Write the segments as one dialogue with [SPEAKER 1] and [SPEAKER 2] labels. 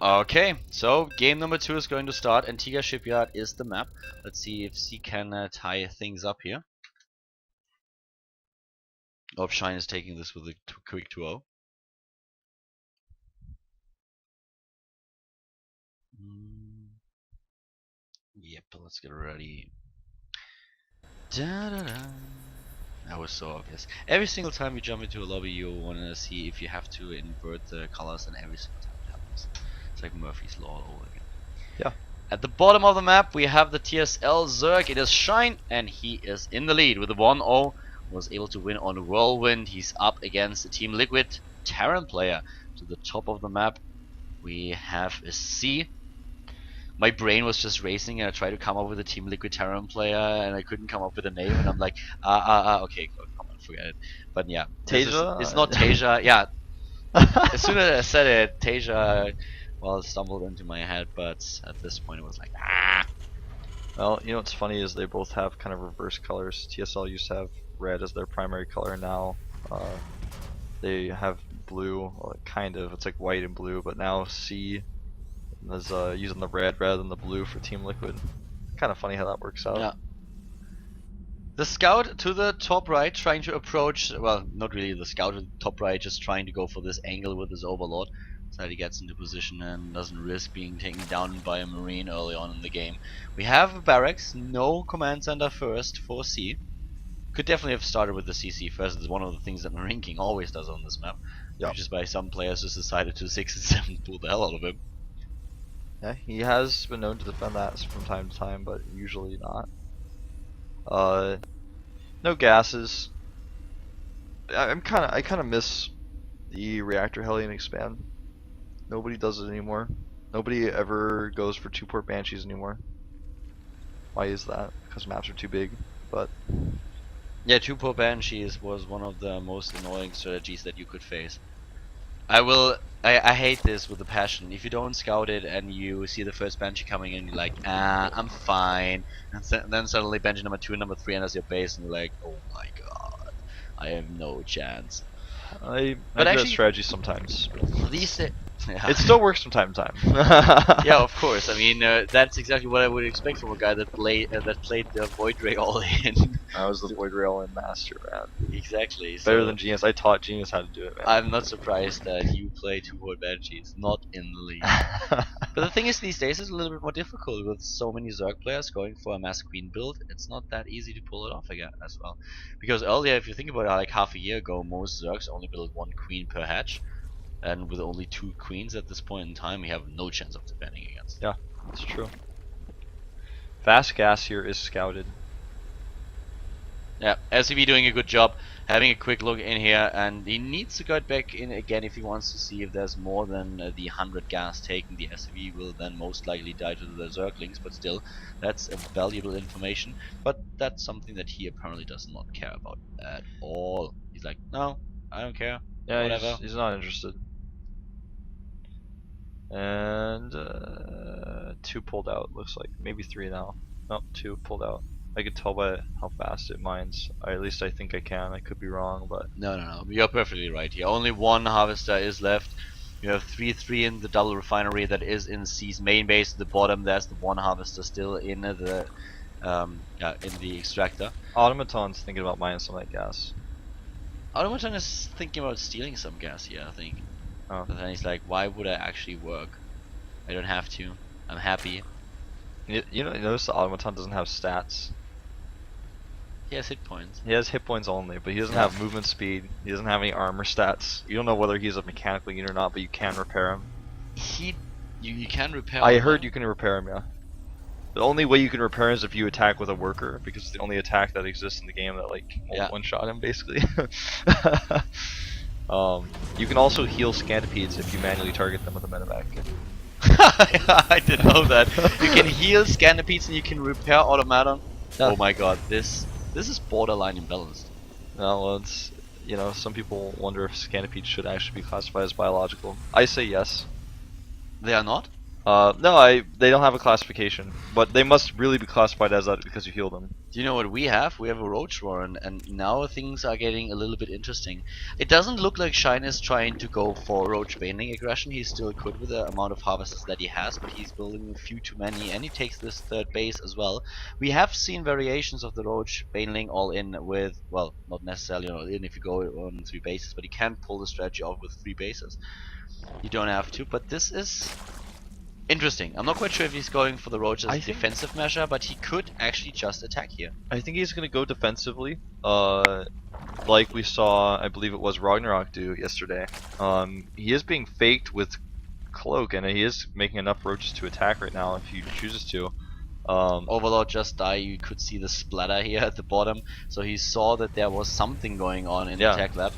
[SPEAKER 1] Okay, so game number 2 is going to start. Antigua Shipyard is the map. Let's see if C can tie things up here. Oh, Shine is taking this with a quick 2-0. Yep, let's get ready. Da -da -da. That was so obvious. Every single time you jump into a lobby, you want to see if you have to invert the colors, and every single time it happens. It's like Murphy's Law all over again.
[SPEAKER 2] Yeah.
[SPEAKER 1] At the bottom of the map, we have the TSL Zerg. It is Shine, and he is in the lead with a 1-0. Was able to win on Whirlwind. He's up against the Team Liquid Terran player. To the top of the map, we have a C. My brain was just racing, and I tried to come up with a Team Liquid Terran player, and I couldn't come up with a name, and I'm like, okay, come on, forget it. But yeah,
[SPEAKER 2] Tasia?
[SPEAKER 1] It's not Tasia. Yeah. As soon as I said it, Tasia, well, it stumbled into my head, but at this point it was like, ah.
[SPEAKER 2] Well, you know what's funny is they both have kind of reverse colors. TSL used to have red as their primary color. Now they have blue, well, kind of. It's like white and blue, but now C is using the red rather than the blue for Team Liquid. Kind of funny how that works out.
[SPEAKER 1] Yeah. The scout to the top right, trying to approach, well, not really the scout to the top right, just trying to go for this angle with his overlord, so that he gets into position and doesn't risk being taken down by a marine early on in the game. We have a barracks, no command center first for C. Could definitely have started with the CC first. It's one of the things that Marine King always does on this map. Yep. Which is why some players just decided to 6 and 7 pull the hell out of him.
[SPEAKER 2] Yeah, he has been known to defend that from time to time, but usually not. No gases. I kind of miss the Reactor Hellion expand. Nobody does it anymore. Nobody ever goes for 2-port Banshees anymore. Why is that? Because maps are too big, but
[SPEAKER 1] yeah, 2-port Banshees was one of the most annoying strategies that you could face. I hate this with a passion. If you don't scout it and you see the first Banshee coming in, you're like, I'm fine. And then suddenly Banshee number 2 and number 3 enters your base, and you're like, oh my god, I have no chance.
[SPEAKER 2] I do that strategy sometimes.
[SPEAKER 1] These yeah.
[SPEAKER 2] It still works from time to time.
[SPEAKER 1] Yeah, of course. I mean, that's exactly what I would expect from a guy that played the Void Ray all in.
[SPEAKER 2] I was the Void Ray all in master, man.
[SPEAKER 1] Exactly.
[SPEAKER 2] Better than Genius. I taught Genius how to do it, man.
[SPEAKER 1] I'm not surprised that you play 2-port Banshees, not in the league. But the thing is, these days it's a little bit more difficult with so many Zerg players going for a Mass Queen build. It's not that easy to pull it off again as well. Because earlier, if you think about it, like half a year ago, most Zergs only built 1 queen per hatch. And with only 2 queens at this point in time, we have no chance of defending against.
[SPEAKER 2] Yeah, that's true. Fast Gas here is scouted.
[SPEAKER 1] Yeah, SCV doing a good job, having a quick look in here, and he needs to go back in again if he wants to see if there's more than the 100 gas taken. The SCV will then most likely die to the Zerglings, but still, that's a valuable information. But that's something that he apparently does not care about at all. He's like, no, I don't care.
[SPEAKER 2] Yeah,
[SPEAKER 1] whatever.
[SPEAKER 2] He's not interested. And 2 pulled out, looks like. Maybe 3 now. Nope, 2 pulled out. I can tell by how fast it mines. Or at least I think I can. I could be wrong, but
[SPEAKER 1] no. You're perfectly right here. Only 1 harvester is left. You have 3-3 in the double refinery that is in C's main base. At the bottom, there's the 1 harvester still in the in the extractor.
[SPEAKER 2] Automaton's thinking about mining some of that gas.
[SPEAKER 1] Automaton is thinking about stealing some gas here, I think.
[SPEAKER 2] Oh.
[SPEAKER 1] But then he's like, why would I actually work? I don't have to. I'm happy.
[SPEAKER 2] You notice the Automaton doesn't have stats.
[SPEAKER 1] He has hit points.
[SPEAKER 2] He has hit points only, but he doesn't have movement speed. He doesn't have any armor stats. You don't know whether he's a mechanical unit or not, but you can repair him.
[SPEAKER 1] You can repair
[SPEAKER 2] I
[SPEAKER 1] him.
[SPEAKER 2] heard you can repair him, yeah. The only way you can repair him is if you attack with a worker, because it's the only attack that exists in the game that like one-shot him, basically. You can also heal Scantipedes if you manually target them with a medevac.
[SPEAKER 1] I didn't know that. You can heal Scantipedes and you can repair Automaton. Yeah. Oh my god, this is borderline imbalanced.
[SPEAKER 2] No, well, it's, you know, some people wonder if Scantipedes should actually be classified as biological. I say yes.
[SPEAKER 1] They are not?
[SPEAKER 2] No, they don't have a classification, but they must really be classified as that because you heal them.
[SPEAKER 1] Do you know what we have? We have a Roach Warren, and now things are getting a little bit interesting. It doesn't look like Shine is trying to go for Roach Baneling aggression. He still could with the amount of harvesters that he has, but he's building a few too many, and he takes this third base as well. We have seen variations of the Roach Baneling all in with, well, not necessarily all in if you go on 3 bases, but you can pull the strategy off with 3 bases. You don't have to, but this is interesting. I'm not quite sure if he's going for the Roach as a defensive measure, but he could actually just attack here.
[SPEAKER 2] I think he's going to go defensively, like we saw, I believe it was Ragnarok do yesterday. He is being faked with Cloak, and he is making enough roaches to attack right now if he chooses to.
[SPEAKER 1] Overlord just died. You could see the splatter here at the bottom, so he saw that there was something going on in the tech lab.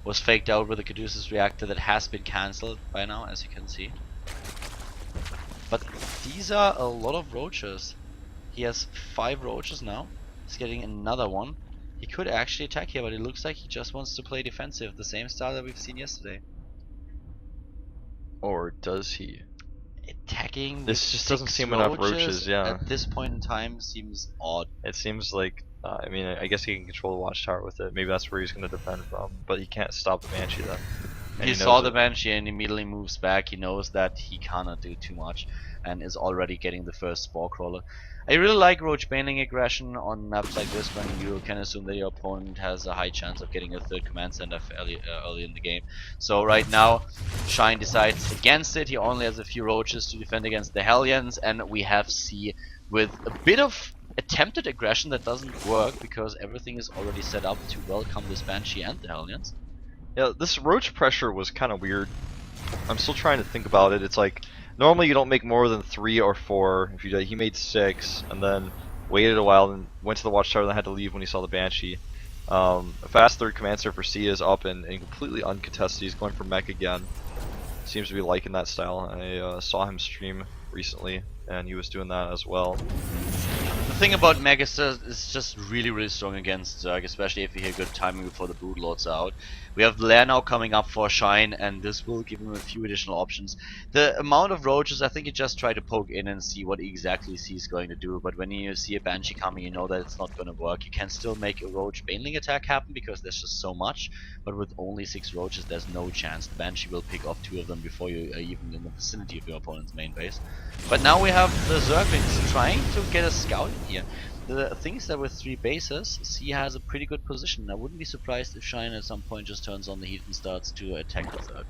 [SPEAKER 1] Was faked out with a Caduceus reactor that has been cancelled by now, as you can see. But these are a lot of roaches. He has 5 roaches now. He's getting another one. He could actually attack here, but it looks like he just wants to play defensive, the same style that we've seen yesterday.
[SPEAKER 2] Or does he?
[SPEAKER 1] Attacking.
[SPEAKER 2] This just doesn't seem enough roaches. Yeah.
[SPEAKER 1] At this point in time, seems odd.
[SPEAKER 2] It seems like. I mean, I guess he can control the watchtower with it. Maybe that's where he's going to defend from. But he can't stop the Banshee then.
[SPEAKER 1] He saw the Banshee and immediately moves back. He knows that he cannot do too much and is already getting the first Spore Crawler. I really like Roach Baneling aggression on maps like this when you can assume that your opponent has a high chance of getting a 3rd command center fairly early in the game. So right now, Shine decides against it. He only has a few roaches to defend against the Hellions, and we have C with a bit of attempted aggression that doesn't work because everything is already set up to welcome this Banshee and the Hellions.
[SPEAKER 2] Yeah, this roach pressure was kind of weird. I'm still trying to think about it. It's like, normally you don't make more than 3 or 4. If you he made 6, and then waited a while and went to the watchtower and then had to leave when he saw the Banshee. A fast 3rd command center for C is up and completely uncontested. He's going for mech again. Seems to be liking that style. I saw him stream recently, and he was doing that as well.
[SPEAKER 1] The thing about Megaster is just really strong against Zerg, especially if you hear good timing before the Broodlords are out. We have Lair now coming up for Shine, and this will give him a few additional options. The amount of roaches, I think you just try to poke in and see what exactly C is going to do, but when you see a Banshee coming, you know that it's not going to work. You can still make a Roach Baneling attack happen because there's just so much, but with only 6 roaches, there's no chance. The Banshee will pick off 2 of them before you are even in the vicinity of your opponent's main base. But now we have the Zerglings trying to get a scout in here. The thing is that with 3 bases, C has a pretty good position. I wouldn't be surprised if Shine at some point just turns on the heat and starts to attack the Zerg.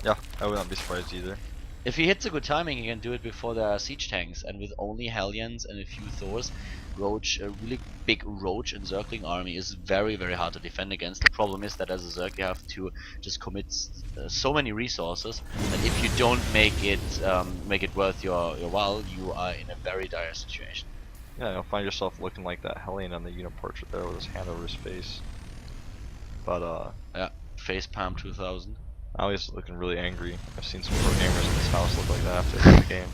[SPEAKER 2] Yeah, I would not be surprised either.
[SPEAKER 1] If he hits a good timing, he can do it before there are siege tanks, and with only Hellions and a few Thors, a really big Roach and Zergling army is very hard to defend against. The problem is that as a Zerg you have to just commit so many resources that if you don't make it worth your while, you are in a very dire situation.
[SPEAKER 2] Yeah, you'll find yourself looking like that Hellion on the unit portrait there with his hand over his face. But
[SPEAKER 1] yeah, facepalm 2000.
[SPEAKER 2] Now he's looking really angry. I've seen some pro gamers in this house look like that after the game.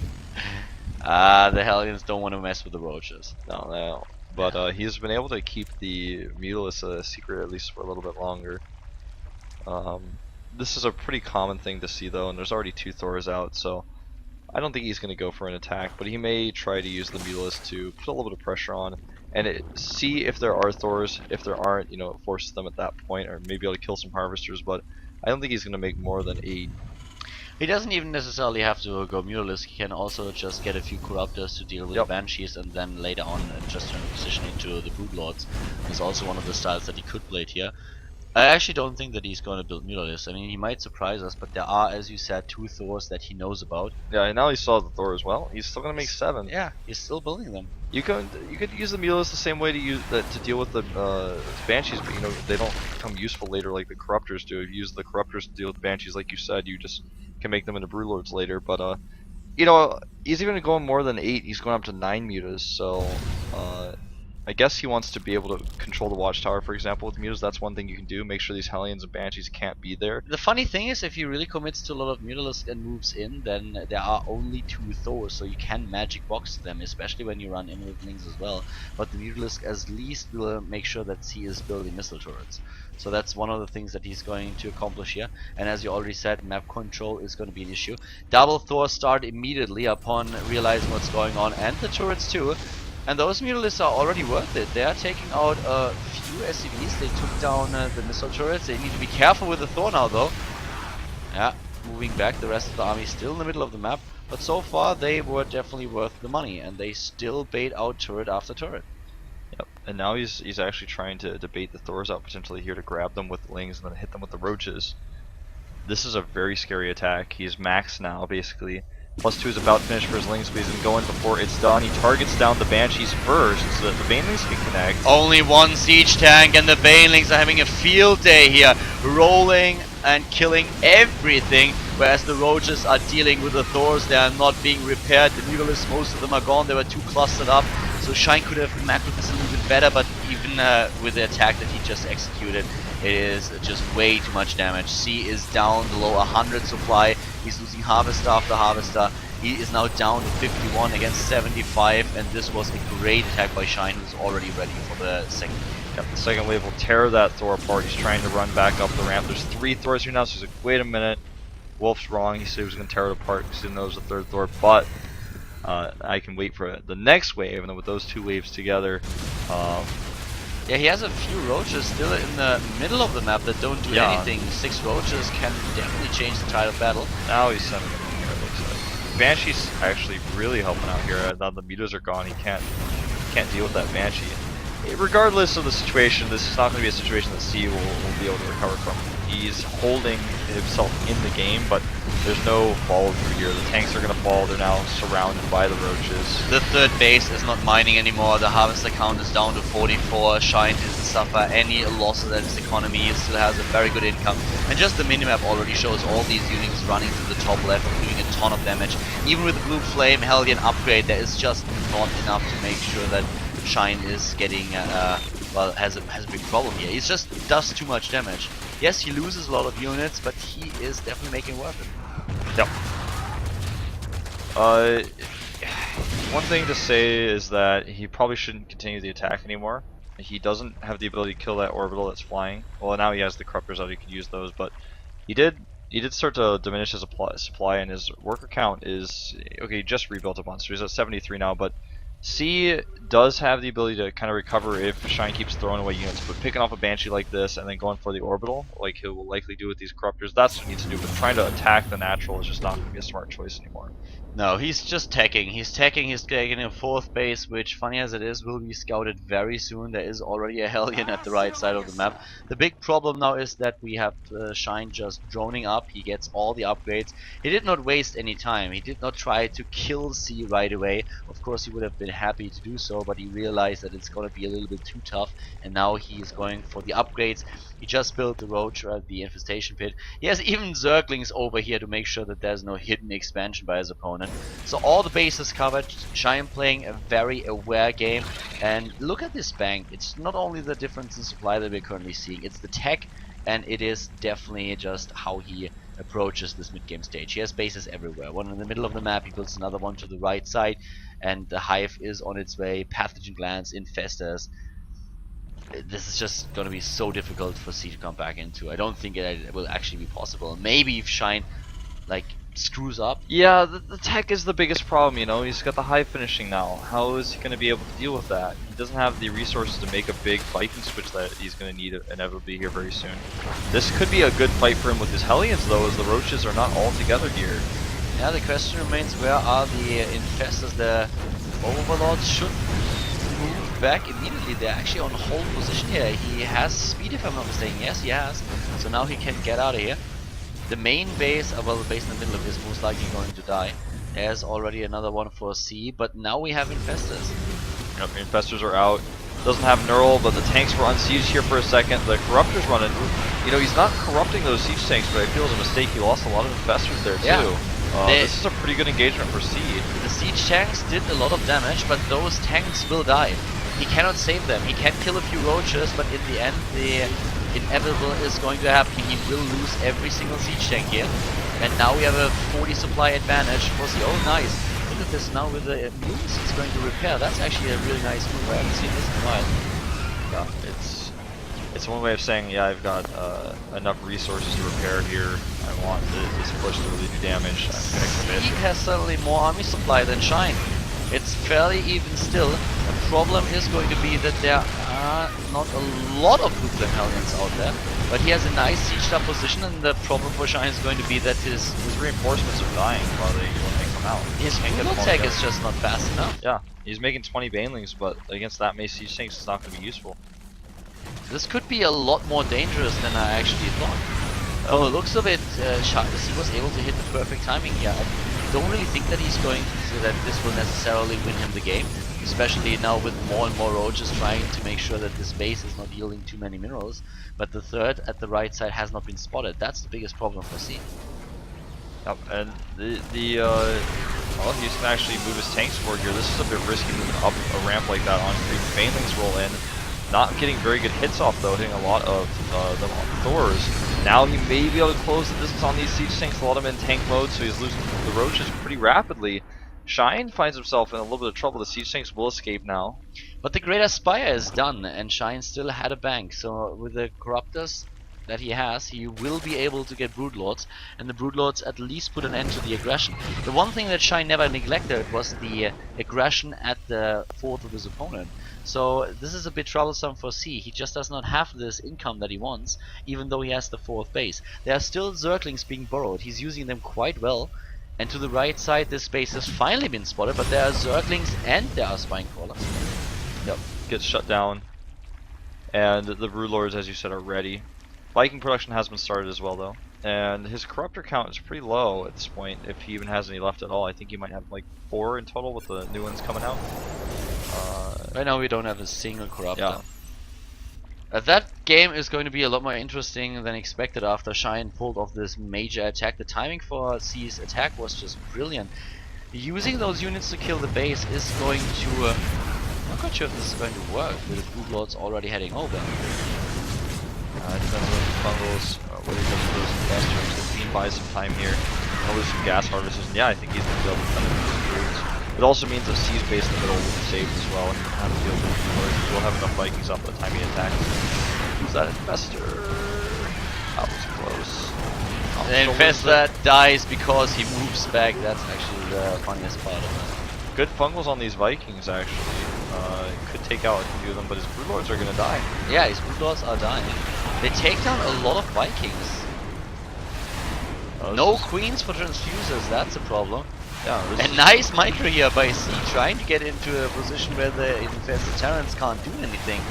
[SPEAKER 1] The Hellions don't want to mess with the roaches.
[SPEAKER 2] No. But he's been able to keep the Mutalisk a secret at least for a little bit longer. This is a pretty common thing to see though, and there's already 2 Thors out, so I don't think he's going to go for an attack, but he may try to use the Mutalisk to put a little bit of pressure on and see if there are Thors. If there aren't, it forces them at that point, or maybe able to kill some harvesters, but I don't think he's going to make more than 8.
[SPEAKER 1] He doesn't even necessarily have to go Mutalisk. He can also just get a few Corruptors to deal with the Banshees, and then later on just turn the position into the Broodlords. It's also one of the styles that he could play here. I actually don't think that he's going to build Mutalisk. I mean, he might surprise us, but there are, as you said, 2 Thors that he knows about.
[SPEAKER 2] Yeah, and now he saw the Thor as well. He's still going to make 7.
[SPEAKER 1] Yeah, he's still building them.
[SPEAKER 2] You could use the Mutalisk the same way to deal with the Banshees, but they don't become useful later like the Corruptors do. If you use the Corruptors to deal with the Banshees, like you said, you just can make them into Broodlords later. But he's even going more than 8. He's going up to 9 mutas, so I guess he wants to be able to control the watchtower, for example, with mutas. That's one thing you can do. Make sure these Hellions and Banshees can't be there.
[SPEAKER 1] The funny thing is, if he really commits to a lot of Mutalisk and moves in, then there are only 2 Thors, so you can magic box them, especially when you run in with Lings as well. But the Mutalisk at least will make sure that he is building missile turrets. So that's one of the things that he's going to accomplish here. And as you already said, map control is going to be an issue. Double Thor start immediately upon realizing what's going on, and the turrets too. And those mutalisks are already worth it. They are taking out a few SCVs. They took down the missile turrets. They need to be careful with the Thor now, though. Yeah, moving back. The rest of the army still in the middle of the map. But so far, they were definitely worth the money. And they still bait out turret after turret.
[SPEAKER 2] Yep. And now he's actually trying to bait the Thors out potentially here to grab them with the Lings and then hit them with the Roaches. This is a very scary attack. He's maxed now, basically. +2 is about to finish for his Lings, but he's going to go in before it's done. He targets down the Banshees first so that the Banelings can connect.
[SPEAKER 1] Only one siege tank, and the Banelings are having a field day here, rolling and killing everything, whereas the Roaches are dealing with the Thors. They are not being repaired. The Mutalisks, most of them are gone. They were too clustered up, so Shine could have macroed this a little bit better, but even with the attack that he just executed, it is just way too much damage. C is down below 100 supply. He's losing Harvester after Harvester. He is now down to 51 against 75, and this was a great attack by Shine, who's already ready for the second.
[SPEAKER 2] Yep, the second wave will tear that Thor apart. He's trying to run back up the ramp. There's 3 Thors here now, so he's like, wait a minute. Wolf's wrong. He said he was going to tear it apart because he didn't know it was the third Thor, but I can wait for the next wave, and then with those 2 waves together,
[SPEAKER 1] yeah, he has a few Roaches still in the middle of the map that don't do anything. 6 Roaches can definitely change the tide of battle.
[SPEAKER 2] Now he's sending them in here, it looks like. Banshee's actually really helping out here. Now the mutas are gone, he can't deal with that Banshee. Regardless of the situation, this is not going to be a situation that C will be able to recover from. He's holding himself in the game, but there's no follow through here. The tanks are going to fall. They're now surrounded by the Roaches.
[SPEAKER 1] The third base is not mining anymore. The harvester count is down to 44. Shine doesn't suffer any losses at his economy. He still has a very good income. And just the minimap already shows all these units running to the top left, doing a ton of damage. Even with the Blue Flame Hellion upgrade, there is just not enough to make sure that Shine is getting, well, has a big problem here. He just does too much damage. Yes, he loses a lot of units, but he is definitely making it worth it.
[SPEAKER 2] Yep. One thing to say is that he probably shouldn't continue the attack anymore. He doesn't have the ability to kill that orbital that's flying. Well, now he has the corruptors out, he can use those, but he did start to diminish his supply, and his worker count is okay. He just rebuilt a bunch, so he's at 73 now, but C does have the ability to kind of recover if Shine keeps throwing away units, but picking off a Banshee like this and then going for the orbital, like he will likely do with these corruptors, that's what he needs to do, but trying to attack the natural is just not going to be a smart choice anymore.
[SPEAKER 1] No, he's just teching. He's taking a 4th base, which, funny as it is, will be scouted very soon. There is already a Hellion at the right side of the map. The big problem now is that we have Shine just droning up. He gets all the upgrades. He did not waste any time. He did not try to kill C right away. Of course, he would have been happy to do so, but he realized that it's going to be a little bit too tough, and now he is going for the upgrades. He just built the Roach, the Infestation Pit. He has even Zerglings over here to make sure that there's no hidden expansion by his opponent. So all the bases covered. Shine playing a very aware game, and look at this bank. It's not only the difference in supply that we're currently seeing, it's the tech, and it is definitely just how he approaches this mid-game stage. He has bases everywhere. One in the middle of the map, he builds another one to the right side, and the Hive is on its way. Pathogen Glands, Infestors. This is just going to be so difficult for C to come back into. I don't think it will actually be possible. Maybe if Shine like screws up.
[SPEAKER 2] Yeah, the tech is the biggest problem, you know. He's got the high finishing now. How is he going to be able to deal with that? He doesn't have the resources to make a big Viking switch that he's going to need inevitably here very soon. This could be a good fight for him with his Hellions, though, as the Roaches are not all together here.
[SPEAKER 1] Yeah, the question remains, where are the Infestors? The Overlords should move back immediately. They're actually on hold position here. He has speed, if I'm not mistaken. Yes, he has. So now he can get out of here. The main base, well, the base in the middle of it is most likely going to die. There's already another one for C, but now we have Infestors.
[SPEAKER 2] Yep, Infestors are out. Doesn't have Neural, but the tanks were unsieged here for a second. The Corruptor's running. You know, he's not corrupting those siege tanks, but I feel it's a mistake. He lost a lot of Infestors there, too.
[SPEAKER 1] Yeah.
[SPEAKER 2] This is a pretty good engagement for C.
[SPEAKER 1] The siege tanks did a lot of damage, but those tanks will die. He cannot save them. He can kill a few Roaches, but in the end, the inevitable is going to happen. He will lose every single siege tank here. And now we have a 40 supply advantage for C. Oh, nice. Look at this now with the moves he's going to repair. That's actually a really nice move. I haven't seen this in a while.
[SPEAKER 2] Yeah, it's one way of saying, yeah, I've got enough resources to repair here. I want this push to really do damage. I'm going to commit.
[SPEAKER 1] He has suddenly more army supply than Shine. It's fairly even still. problem is going to be that there are not a lot of blue flame Hellions out there, but he has a nice sieged up position, and the problem for Shine is going to be that his
[SPEAKER 2] reinforcements are dying when they come out.
[SPEAKER 1] his
[SPEAKER 2] Can't get
[SPEAKER 1] blue
[SPEAKER 2] them all
[SPEAKER 1] tech
[SPEAKER 2] together.
[SPEAKER 1] is just not fast enough.
[SPEAKER 2] Yeah, he's making 20 banelings, but against that many siege tanks, it's not going to be useful.
[SPEAKER 1] This could be a lot more dangerous than I actually thought. From the looks of it, he was able to hit the perfect timing here. I don't really think that he's going to, that this will necessarily win him the game, especially now with more and more roaches trying to make sure that this base is not yielding too many minerals. But the third at the right side has not been spotted. That's the biggest problem for C.
[SPEAKER 2] Yep, and well, he's gonna actually move his tanks forward here. This is a bit risky moving up a ramp like that on creep. Banelings roll in. Not getting very good hits off though, hitting a lot of the Thors. Now he may be able to close the distance on these siege tanks, a lot of them in tank mode, so he's losing the roaches pretty rapidly. Shine finds himself in a little bit of trouble. The siege tanks will escape now.
[SPEAKER 1] But the Great Aspire is done, and Shine still had a bank, so with the Corruptors that he has, he will be able to get Broodlords, and the Broodlords at least put an end to the aggression. The one thing that Shine never neglected was the aggression at the fourth of his opponent. So this is a bit troublesome for C. He just does not have this income that he wants, even though he has the fourth base. There are still Zerglings being borrowed. He's using them quite well. And to the right side, this base has finally been spotted, but there are Zerglings and there are Spine Crawlers.
[SPEAKER 2] Yep, gets shut down. And the Broodlords, as you said, are ready. Viking production has been started as well, though. And his Corruptor count is pretty low at this point, if he even has any left at all. I think he might have like 4 in total with the new ones coming out.
[SPEAKER 1] Right now we don't have a single Corruptor.
[SPEAKER 2] Yeah.
[SPEAKER 1] That game is going to be a lot more interesting than expected after Shine pulled off this major attack. The timing for C's attack was just brilliant. Using those units to kill the base is going to... I'm not quite sure if this is going to work with the Broodlords already heading over.
[SPEAKER 2] It depends on the bungles, what he does with those investors. The Fiend buys some time here. I'll lose some gas harvesters, and yeah, I think he's going to be able to defend these druids. It also means that C's base in the middle will be saved as well, and he can have a deal with the Lords. We'll have enough Vikings up by the time he attacks. Who's that investor? That was close.
[SPEAKER 1] And Infesta dies because he moves back. That's actually the funniest part of it.
[SPEAKER 2] Good fungals on these Vikings, actually. Could take out a few of them, but his Broodlords are going to die.
[SPEAKER 1] Yeah, his Broodlords are dying. They take down a lot of Vikings. No queens for transfusers, that's a problem.
[SPEAKER 2] Yeah,
[SPEAKER 1] a nice micro here by C, trying to get into a position where the infested Terrans can't do anything.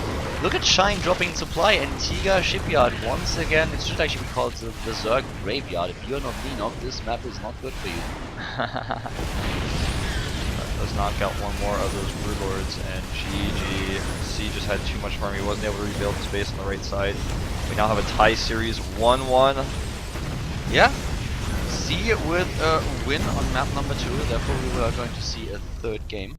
[SPEAKER 1] Look at Shine dropping supply, and Tiga Shipyard once again. It should actually be called the Berserk Graveyard. If you're not Leanok, this map is not good for you.
[SPEAKER 2] Does knock out one more of those Broodlords, and GG. C just had too much farm. He wasn't able to rebuild his base on the right side. We now have a tie series 1-1.
[SPEAKER 1] Yeah. C with a win on map number 2, therefore we are going to see a third game.